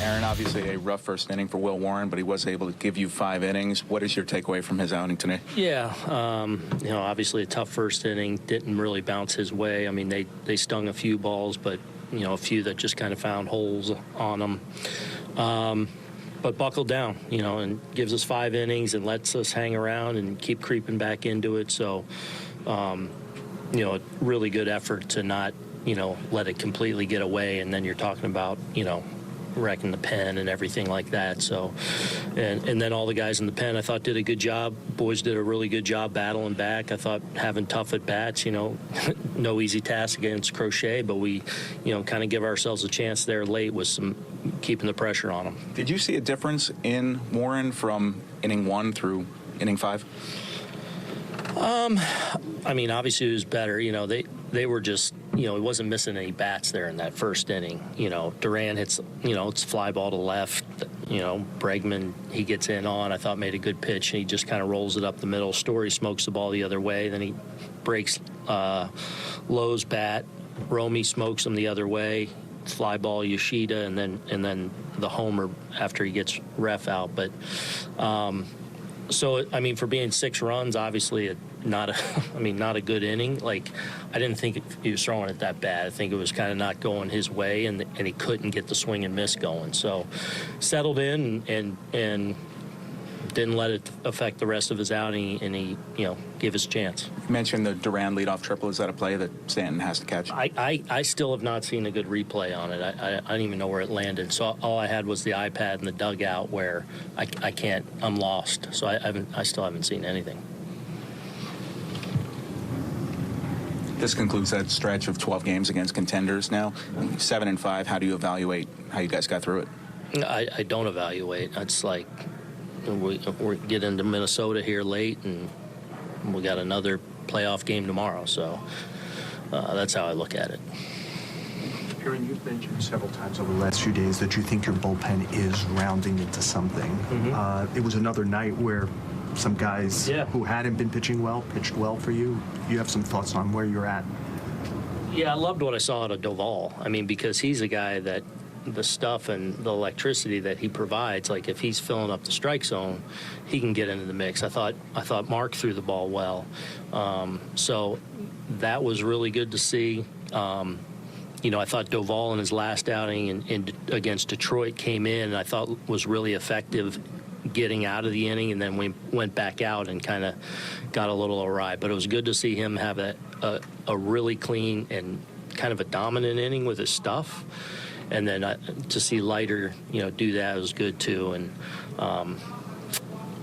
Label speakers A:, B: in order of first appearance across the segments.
A: Aaron, obviously a rough first inning for Will Warren, but he was able to give you 5 innings. What is your takeaway from his outing today?
B: Yeah, obviously a tough first inning. Didn't really bounce his way. I mean, they stung a few balls, but, a few that just kind of found holes on them. But buckled down, and gives us 5 innings and lets us hang around and keep creeping back into it. So, a really good effort to not, let it completely get away. And then you're talking about, wrecking the pen and everything like that. So, and then all the guys in the pen I thought did a good job. Boys did a really good job battling back. I thought having tough at bats, no easy task against Crochet, but we, kind of give ourselves a chance there late with some keeping the pressure on them.
A: Did you see a difference in Warren from inning 1 through inning 5?
B: Obviously it was better. They were just, he wasn't missing any bats there in that first inning. Duran hits, it's fly ball to left. Bregman, he gets in on. I thought made a good pitch. He just kind of rolls it up the middle. Story smokes the ball the other way. Then he breaks Lowe's bat. Romy smokes him the other way. Fly ball Yoshida, and then the homer after he gets ref out. But so for being 6 runs, obviously not a good inning. Like, I didn't think he was throwing it that bad. I think it was kind of not going his way, and he couldn't get the swing and miss going. So settled in and didn't let it affect the rest of his outing, and he gave us a chance.
A: You mentioned the Duran leadoff triple. Is that a play that Stanton has to catch?
B: I still have not seen a good replay on it. I don't even know where it landed. So all I had was the iPad in the dugout where I'm lost. So I still haven't seen anything.
A: This concludes that stretch of 12 games against contenders now. 7-5. How do you evaluate how you guys got through it?
B: I don't evaluate. It's like we get into Minnesota here late, and we got another playoff game tomorrow. So that's how I look at it.
C: Aaron, you've mentioned several times over the last few days that you think your bullpen is rounding into something. Mm-hmm. It was another night where some guys who hadn't been pitching well pitched well for you. You have some thoughts on where you're at?
B: Yeah, I loved what I saw out of Doval. Because he's a guy that the stuff and the electricity that he provides, like if he's filling up the strike zone, he can get into the mix. I thought Mark threw the ball well. So that was really good to see. I thought Doval in his last outing against Detroit came in and I thought was really effective getting out of the inning, and then we went back out and kind of got a little awry. But it was good to see him have a really clean and kind of a dominant inning with his stuff. And then to see Leiter, do that was good too. And,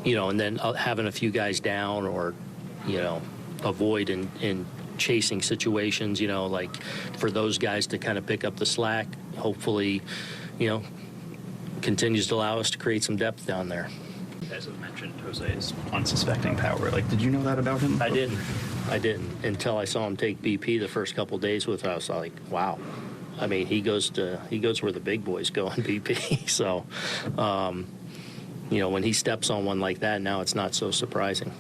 B: and then having a few guys down or, avoid in chasing situations, like for those guys to kind of pick up the slack, hopefully, continues to allow us to create some depth down there.
D: You guys have mentioned Jose's unsuspecting power. Did you know that about him?
B: I didn't until I saw him take BP the first couple of days with us. I was like, wow. He goes where the big boys go in BP. So, when he steps on one like that, now it's not so surprising.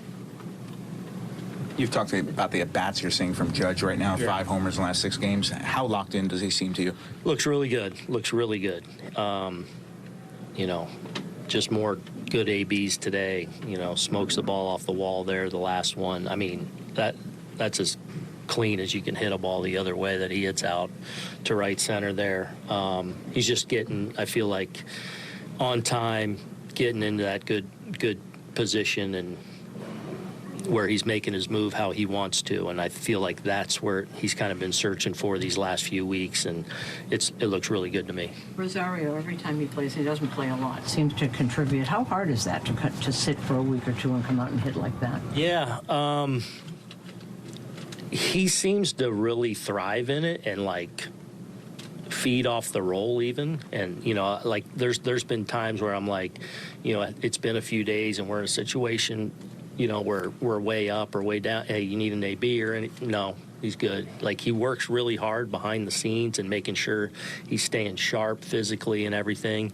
A: You've talked about the at-bats you're seeing from Judge right now, 5 homers in the last 6 games. How locked in does he seem to you?
B: Looks really good. Just more good ABs today. Smokes the ball off the wall there, the last one. That's as clean as you can hit a ball the other way that he hits out to right center there. He's just getting, I feel like, on time, getting into that good position and where he's making his move how he wants to, and I feel like that's where he's kind of been searching for these last few weeks, and it looks really good to me.
E: Rosario, every time he plays, he doesn't play a lot, seems to contribute. How hard is that to sit for a week or two and come out and hit like that?
B: Yeah, he seems to really thrive in it and feed off the roll even, and there's been times where I'm like, it's been a few days and we're in a situation we're way up or way down. Hey, you need an AB or any? No, he's good. He works really hard behind the scenes and making sure he's staying sharp physically and everything.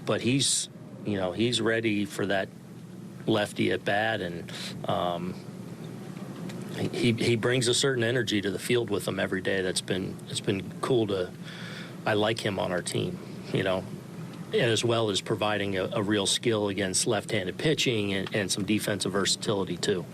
B: But he's ready for that lefty at bat, and he brings a certain energy to the field with him every day. It's been cool to. I like him on our team. as well as providing a real skill against left-handed pitching and some defensive versatility too.